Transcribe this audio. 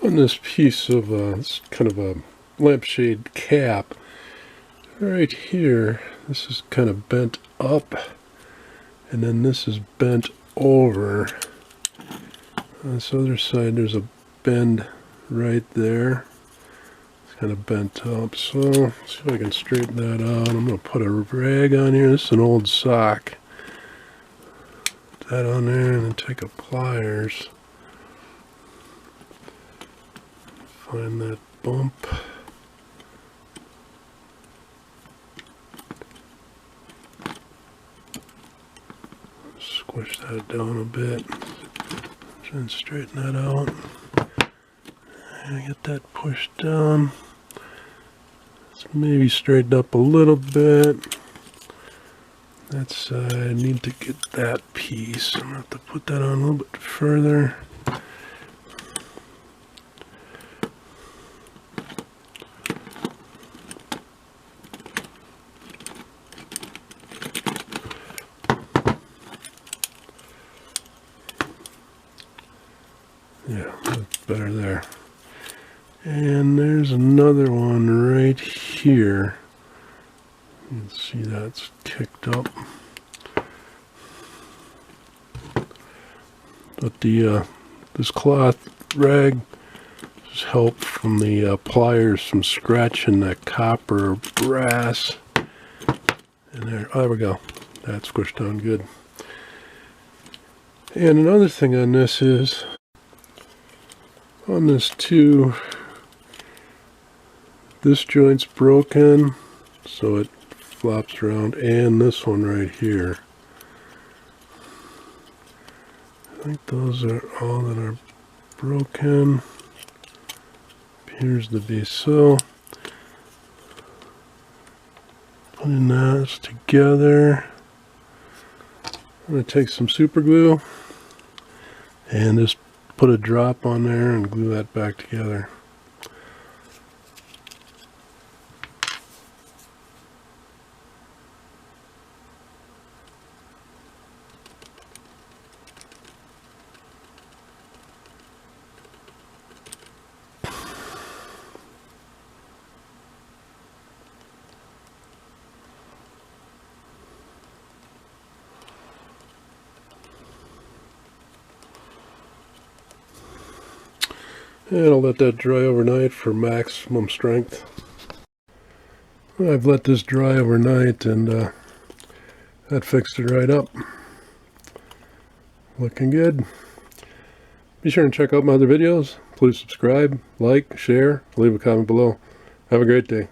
On this piece of it's kind of a lampshade cap, right here, this is kind of bent up, and then this is bent over. On this other side, there's a bend right there. It's kind of bent up, so let's see if I can straighten that out. I'm going to put a rag on here. This is an old sock. Put that on there, and then take a pliers. Find that bump. Squish that down a bit. Try and straighten that out. And get that pushed down. Let's maybe straighten up a little bit. That side, I need to get that piece. I'm going to have to put that on a little bit further. Yeah, that's better there. And there's another one right here. You can see that's kicked up. But the this cloth rag just helped from the pliers from scratching that copper or brass. And there we go. That squished down good. And another thing on this is, on this too, this joint's broken, so it flops around, and this one right here. I think those are all that are broken. Appears to be so. Putting those together. I'm going to take some super glue and just put a drop on there and glue that back together. And I'll let that dry overnight for maximum strength. I've let this dry overnight, and that fixed it right up. Looking good. Be sure and check out my other videos. Please subscribe, like, share, leave a comment below. Have a great day.